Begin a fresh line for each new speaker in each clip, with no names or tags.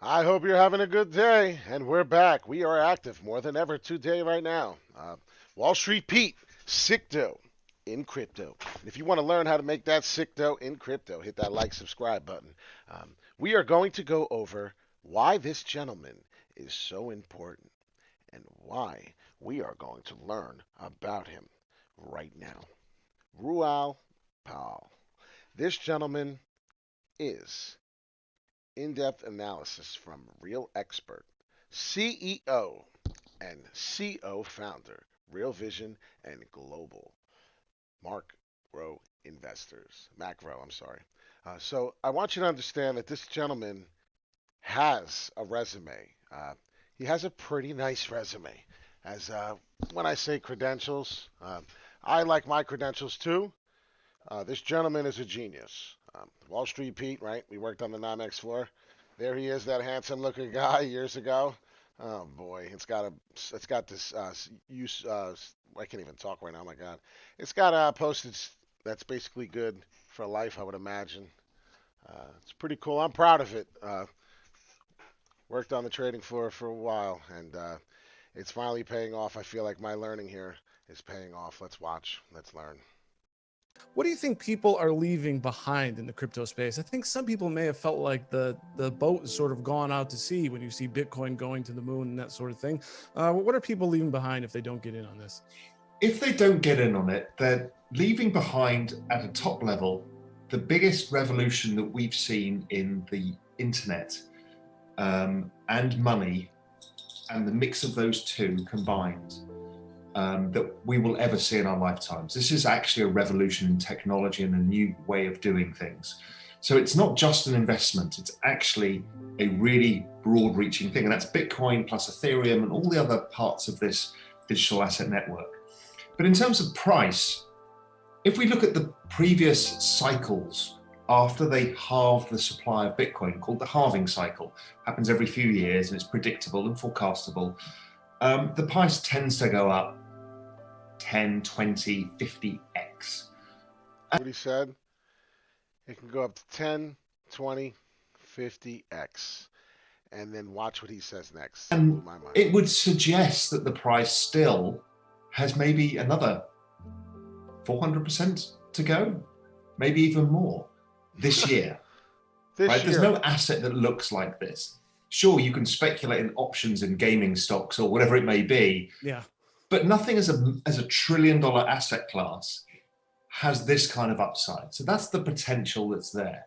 I hope you're having a good day, and we're back. We are active more than ever today, right now. Wall Street Pete, sick dough in crypto. If you want to learn how to make that sick dough in crypto, hit that like, subscribe button. We are going to go over why this gentleman is so important and why we are going to learn about him right now. Rual Pal. This gentleman is in-depth analysis from real expert, CEO and CO founder, Real Vision and Global Macro Investors. Macro, I'm sorry. So I want you to understand that this gentleman has a resume. He has a pretty nice resume. As when I say credentials, I like my credentials too. This gentleman is a genius. Wall Street Pete, right? We worked on the NYMEX floor. There he is, that handsome-looking guy years ago. Oh boy, it's got this use. I can't even talk right now. Oh my God, it's got postage that's basically good for life, I would imagine. It's pretty cool. I'm proud of it. Worked on the trading floor for a while, and it's finally paying off. I feel like my learning here is paying off. Let's watch. Let's learn.
What do you think people are leaving behind in the crypto space? I think some people may have felt like the boat has sort of gone out to sea when you see Bitcoin going to the moon and that sort of thing. What are people leaving behind if they don't get in on this?
If they don't get in on it, they're leaving behind at a top level the biggest revolution that we've seen in the internet and money, and the mix of those two combined. That we will ever see in our lifetimes. This is actually a revolution in technology and a new way of doing things. So it's not just an investment, it's actually a really broad-reaching thing. And that's Bitcoin plus Ethereum and all the other parts of this digital asset network. But in terms of price, if we look at the previous cycles after they halved the supply of Bitcoin, called the halving cycle, happens every few years and it's predictable and forecastable, the price tends to go up 10, 20, 50x.
What he said, it can go up to 10, 20, 50x. And then watch what he says next. It blew
And
my mind.
it would suggest that the price still has maybe another 400% to go, maybe even more this year.
This
There's
year.
no asset that looks like this. Sure, you can speculate in options in gaming stocks or whatever it may be.
Yeah.
But nothing as a trillion-dollar asset class has this kind of upside. So that's the potential that's there.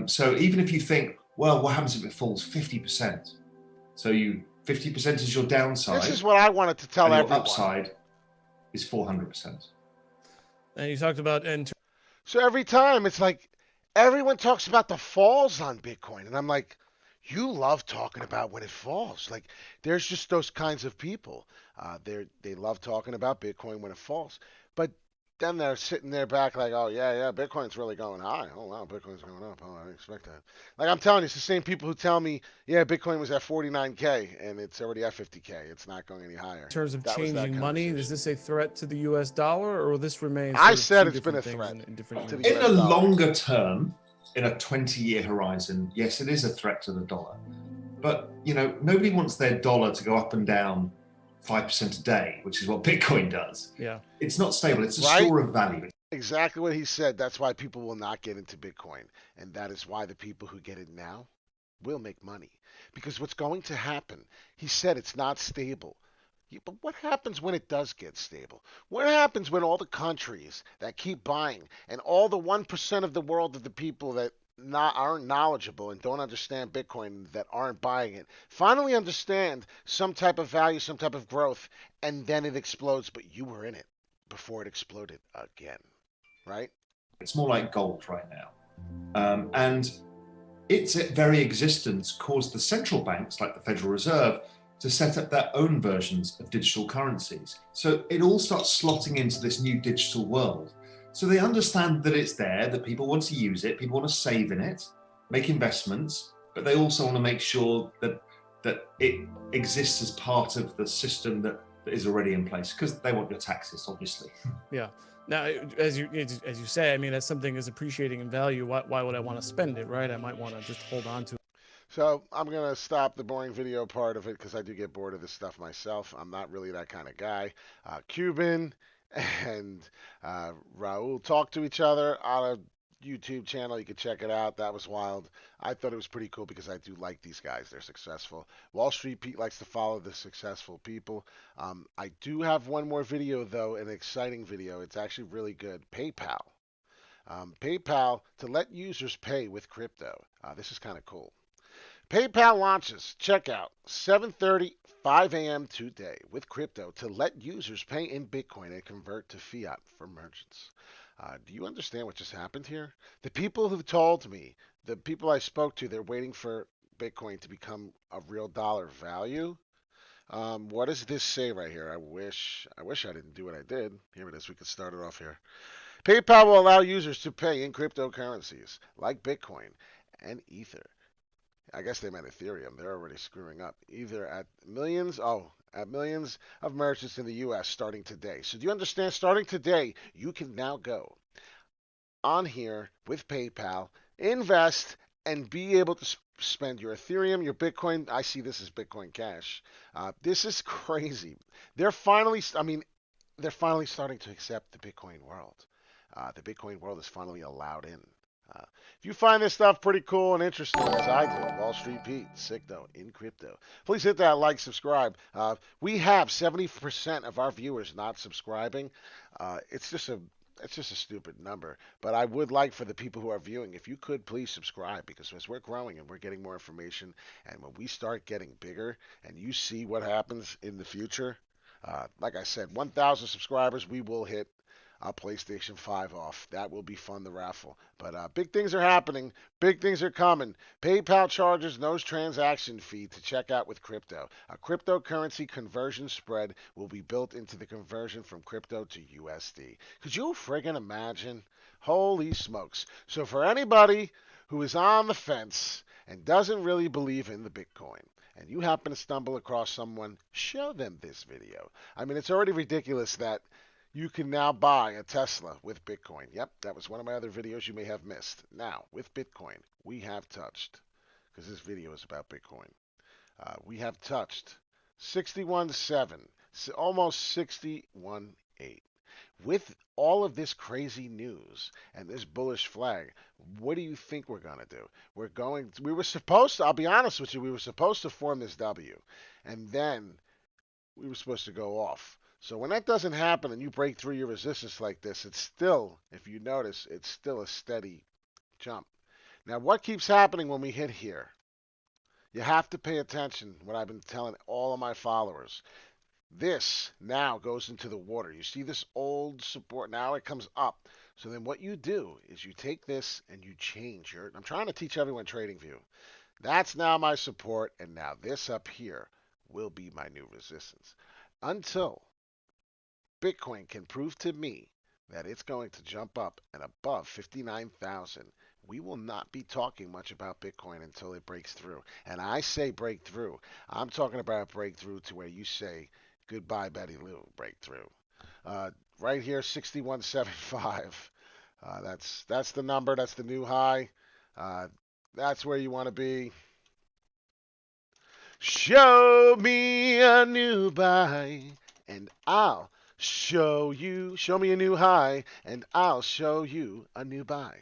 So even if you think, well, what happens if it falls 50%? So 50% is your downside.
This is what I wanted to tell
and
everyone.
Your upside is 400%.
And you talked about
So every time it's like everyone talks about the falls on Bitcoin, and I'm like, you love talking about when it falls. Like there's just those kinds of people. They love talking about Bitcoin when it falls, but then they're sitting there back like, oh yeah, Bitcoin's really going high. Oh wow, Bitcoin's going up. Oh, I didn't expect that. Like I'm telling you, it's the same people who tell me, yeah, Bitcoin was at 49K and it's already at 50K. It's not going any higher.
in terms of
That was that
changing money, is
conversation.
this a threat to the U.S. dollar, or will this remain
I
sort of
said
two
it's been a
different things
threat
in different
to the
years?
In
US
the
dollar.
longer term, in a 20-year horizon, yes, it is a threat to the dollar. But nobody wants their dollar to go up and down 5% a day, which is what Bitcoin does.
Yeah.
It's not stable. It's a
Right?
store of value.
Exactly what he said. That's why people will not get into Bitcoin. And that is why the people who get it now will make money. Because what's going to happen, he said it's not stable. But what happens when it does get stable? What happens when all the countries that keep buying and all the 1% of the world of the people that aren't knowledgeable and don't understand Bitcoin, that aren't buying it, finally understand some type of value, some type of growth, and then it explodes, but you were in it before it exploded again, right?
It's more like gold right now. And its very existence caused the central banks, like the Federal Reserve, to set up their own versions of digital currencies. So it all starts slotting into this new digital world. So they understand that it's there, that people want to use it, people want to save in it, make investments, but they also want to make sure that it exists as part of the system that is already in place, because they want your taxes, obviously.
Yeah. Now, as you say, I mean, as something is appreciating in value, why would I want to spend it, right? I might want to just hold on to it.
So I'm going to stop the boring video part of it because I do get bored of this stuff myself. I'm not really that kind of guy. Cuban and Raul talk to each other on a YouTube channel. You can check it out. That was wild. I thought it was pretty cool because I do like these guys. They're successful. Wall Street Pete likes to follow the successful people. I do have one more video, though, an exciting video. It's actually really good. PayPal. PayPal to let users pay with crypto. This is kind of cool. PayPal launches checkout 7:30 5 a.m. today with crypto to let users pay in Bitcoin and convert to fiat for merchants. Do you understand what just happened here? The people who told me, the people I spoke to, they're waiting for Bitcoin to become a real dollar value. What does this say right here? I wish I didn't do what I did. Here it is. We could start it off here. PayPal will allow users to pay in cryptocurrencies like Bitcoin and Ether. I guess they meant Ethereum. They're already screwing up. Either at millions of merchants in the U.S. starting today. So do you understand? Starting today, you can now go on here with PayPal, invest, and be able to spend your Ethereum, your Bitcoin. I see this as Bitcoin Cash. This is crazy. They're finally, I mean, they're finally starting to accept the Bitcoin world. The Bitcoin world is finally allowed in. If you find this stuff pretty cool and interesting, as I do, Wall Street Pete, Sicto, in crypto, please hit that like, subscribe. We have 70% of our viewers not subscribing. It's just a stupid number. But I would like for the people who are viewing, if you could please subscribe, because as we're growing and we're getting more information, and when we start getting bigger, and you see what happens in the future, like I said, 1,000 subscribers, we will hit PlayStation 5 off. That will be fun, the raffle. But big things are happening. Big things are coming. PayPal charges no transaction fee to check out with crypto. A cryptocurrency conversion spread will be built into the conversion from crypto to USD. Could you friggin' imagine? Holy smokes. So for anybody who is on the fence and doesn't really believe in the Bitcoin, and you happen to stumble across someone, show them this video. I mean, it's already ridiculous that you can now buy a Tesla with Bitcoin. Yep, that was one of my other videos you may have missed. Now, with Bitcoin, we have touched, because this video is about Bitcoin, we have touched 61.7, almost 61.8. With all of this crazy news and this bullish flag, what do you think we're going to do? We were supposed to, I'll be honest with you, we were supposed to form this W, and then we were supposed to go off. So when that doesn't happen and you break through your resistance like this, it's still, if you notice, it's still a steady jump. Now, what keeps happening when we hit here? You have to pay attention, what I've been telling all of my followers. This now goes into the water. You see this old support, now it comes up. So then what you do is you take this and you change your, I'm trying to teach everyone TradingView. That's now my support, and now this up here will be my new resistance. Until Bitcoin can prove to me that it's going to jump up and above 59,000, we will not be talking much about Bitcoin until it breaks through. And I say breakthrough. I'm talking about breakthrough to where you say goodbye, Betty Lou, breakthrough. Right here, 6175. That's the number. That's the new high. That's where you want to be. Show me a new buy, and I'll show me a new high, and I'll show you a new buy.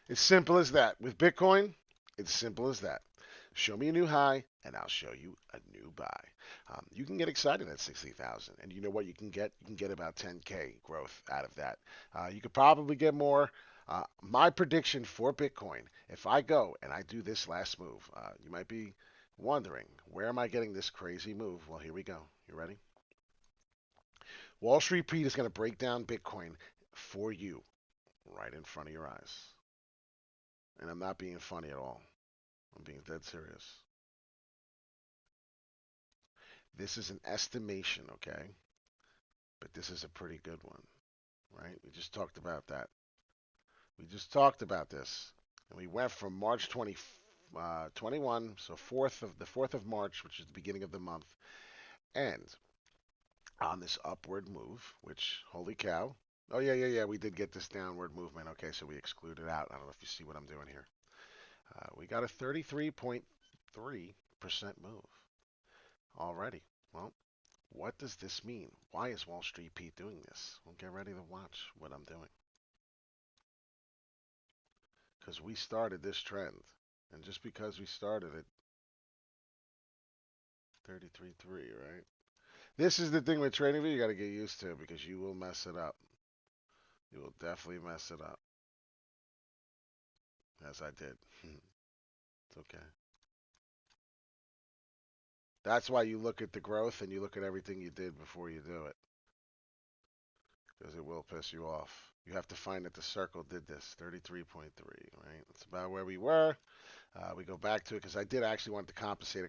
It's simple as that. With Bitcoin, it's simple as that. Show me a new high, and I'll show you a new buy. You can get excited at 60,000, and you know what you can get? You can get about 10K growth out of that. You could probably get more. My prediction for Bitcoin, if I go and I do this last move, you might be wondering, where am I getting this crazy move? Well, here we go. You ready? Wall Street Pete is going to break down Bitcoin for you right in front of your eyes. And I'm not being funny at all. I'm being dead serious. This is an estimation, okay? But this is a pretty good one, right? We just talked about that. We just talked about this. And we went from March 21, so the 4th of March, which is the beginning of the month, and on this upward move, which, holy cow. Oh, yeah, we did get this downward movement. Okay, so we excluded out. I don't know if you see what I'm doing here. We got a 33.3% move already. Well, what does this mean? Why is Wall Street Pete doing this? Well, get ready to watch what I'm doing. Because we started this trend. And just because we started it, 33.3, right? This is the thing with trading view you got to get used to because you will mess it up. You will definitely mess it up. As I did. It's okay. That's why you look at the growth and you look at everything you did before you do it. Because it will piss you off. You have to find that the circle did this, 33.3, right? That's about where we were. We go back to it because I did actually want to compensate a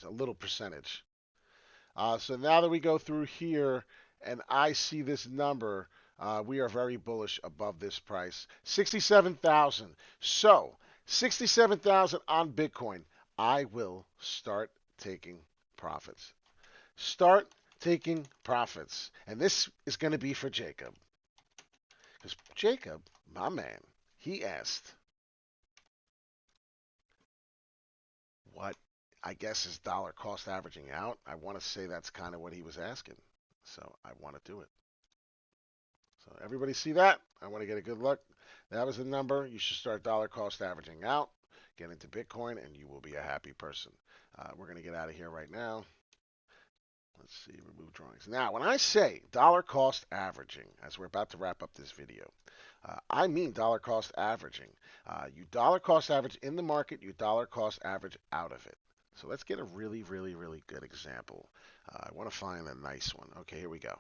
little percentage. So now that we go through here and I see this number, we are very bullish above this price, 67,000. So 67,000 on Bitcoin. I will start taking profits. Start taking profits. And this is going to be for Jacob. Because Jacob, my man, he asked what I guess is dollar cost averaging out. I want to say that's kind of what he was asking. So I want to do it. So everybody see that? I want to get a good look. That was the number. You should start dollar cost averaging out. Get into Bitcoin, and you will be a happy person. We're going to get out of here right now. Let's see, remove drawings. Now, when I say dollar cost averaging, as we're about to wrap up this video, I mean dollar cost averaging. You dollar cost average in the market, you dollar cost average out of it. So let's get a really, really, really good example. I want to find a nice one. Okay, here we go.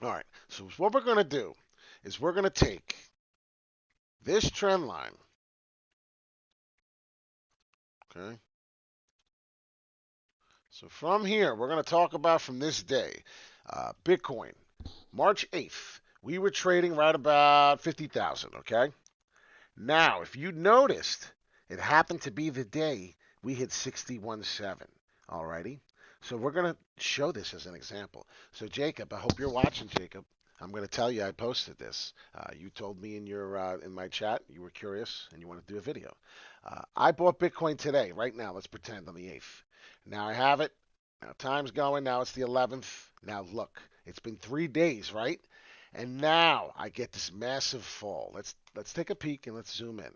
All right, so what we're going to do is we're going to take this trend line, okay? So from here, we're going to talk about from this day, Bitcoin, March 8th, we were trading right about 50,000, okay? Now, if you noticed, it happened to be the day we hit 61.7, alrighty? So we're going to show this as an example. So Jacob, I hope you're watching, Jacob. I'm going to tell you I posted this. You told me in my chat you were curious and you want to do a video. I bought Bitcoin today, right now. Let's pretend on the 8th. Now I have it. Now time's going. Now it's the 11th. Now look, it's been 3 days, right? And now I get this massive fall. Let's take a peek and let's zoom in,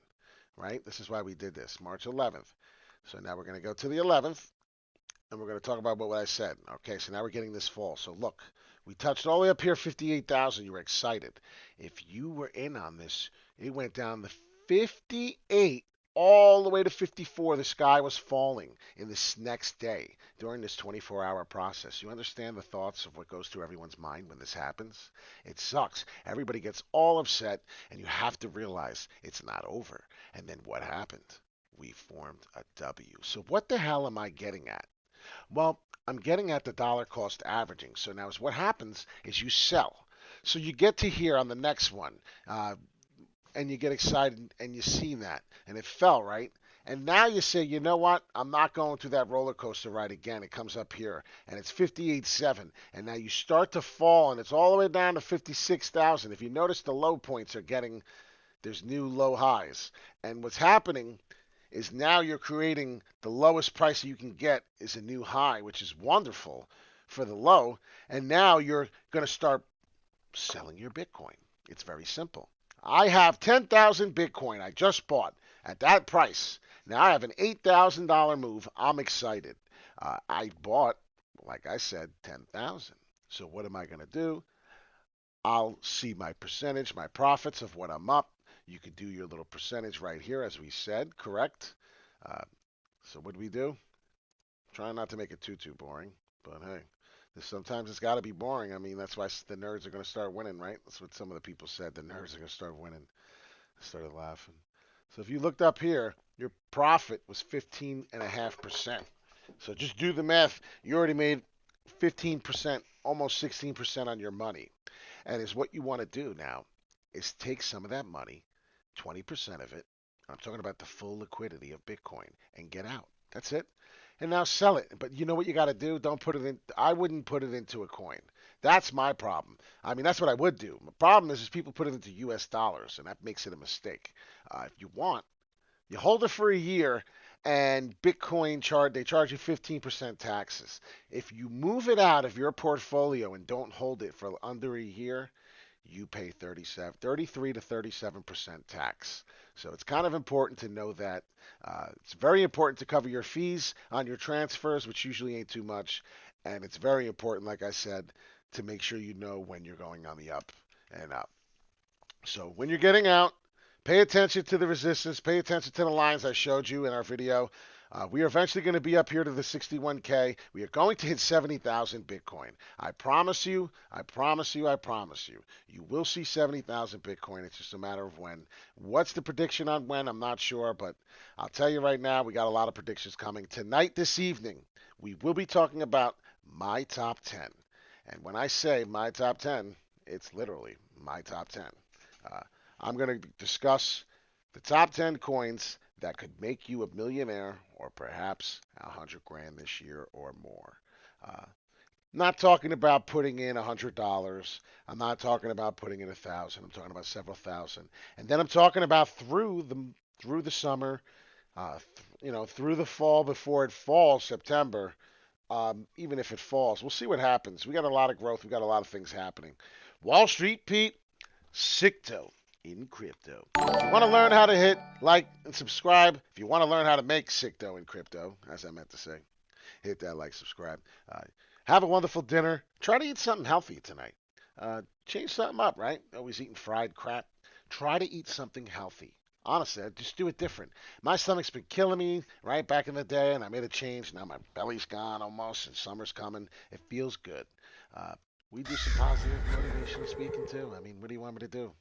right? This is why we did this, March 11th. So now we're going to go to the 11th, and we're going to talk about what I said. Okay, so now we're getting this fall. So look, we touched all the way up here, 58,000. You were excited. If you were in on this, it went down to 58 all the way to 54. The sky was falling in this next day during this 24-hour process. You understand the thoughts of what goes through everyone's mind when this happens? It sucks. Everybody gets all upset, and you have to realize it's not over. And then what happened? We formed a W. So what the hell am I getting at? Well, I'm getting at the dollar cost averaging. So now what happens is you sell. So you get to here on the next one, and you get excited and you see that, and it fell, right? And now you say, you know what? I'm not going through that roller coaster ride again. It comes up here, and it's 58.7. And now you start to fall, and it's all the way down to 56,000. If you notice, the low points are there's new low highs. And what's happening is now you're creating the lowest price you can get is a new high, which is wonderful for the low. And now you're going to start selling your Bitcoin. It's very simple. I have 10,000 Bitcoin I just bought at that price. Now I have an $8,000 move. I'm excited. I bought, like I said, 10,000. So what am I going to do? I'll see my percentage, my profits of what I'm up. You could do your little percentage right here, as we said, correct? So what do we do? Try not to make it too boring, but hey. Sometimes it's got to be boring. I mean, that's why the nerds are going to start winning, right? That's what some of the people said. The nerds are going to start winning. I started laughing. So if you looked up here, your profit was 15.5%. So just do the math. You already made 15%, almost 16% on your money. And is what you want to do now is take some of that money, 20% of it, I'm talking about the full liquidity of Bitcoin, and get out. That's it. And now sell it. But you know what you got to do? Don't put it in. I wouldn't put it into a coin. That's my problem. I mean, that's what I would do. The problem is people put it into U.S. dollars, and that makes it a mistake. If you want, you hold it for a year, and Bitcoin they charge you 15% taxes. If you move it out of your portfolio and don't hold it for under a year, you pay 33 to 37% tax. So it's kind of important to know that. It's very important to cover your fees on your transfers, which usually ain't too much. And it's very important, like I said, to make sure you know when you're going on the up and up. So when you're getting out, pay attention to the resistance, pay attention to the lines I showed you in our video. We are eventually going to be up here to the 61K. We are going to hit 70,000 Bitcoin. I promise you, I promise you, I promise you. You will see 70,000 Bitcoin. It's just a matter of when. What's the prediction on when? I'm not sure, but I'll tell you right now, we got a lot of predictions coming. Tonight, this evening, we will be talking about my top 10. And when I say my top 10, it's literally my top 10. I'm going to discuss the top 10 coins that could make you a millionaire or perhaps 100 grand this year or more. Not talking about putting in $100. I'm not talking about putting in 1,000. I'm talking about several thousand. And then I'm talking about through the summer, through the fall before it falls, September. Even if it falls, we'll see what happens. We got a lot of growth. We got a lot of things happening. Wall Street Pete, Sicto in crypto. If you want to learn how to hit like and subscribe, if you want to learn how to make Sicto in crypto, as I meant to say, hit that like, subscribe. Have a wonderful dinner. Try to eat something healthy tonight. Change something up, right? Always eating fried crap. Try to eat something healthy. Honestly, just do it different. My stomach's been killing me right back in the day, and I made a change. Now my belly's gone almost, and summer's coming. It feels good. We do some positive motivational speaking too. I mean, what do you want me to do?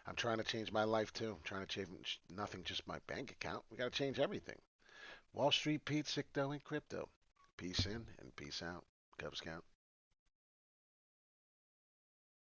I'm trying to change my life too. I'm trying to change nothing, just my bank account. We got to change everything. Wall Street Pete, Sicto, and crypto. Peace in and peace out. Cub Scout.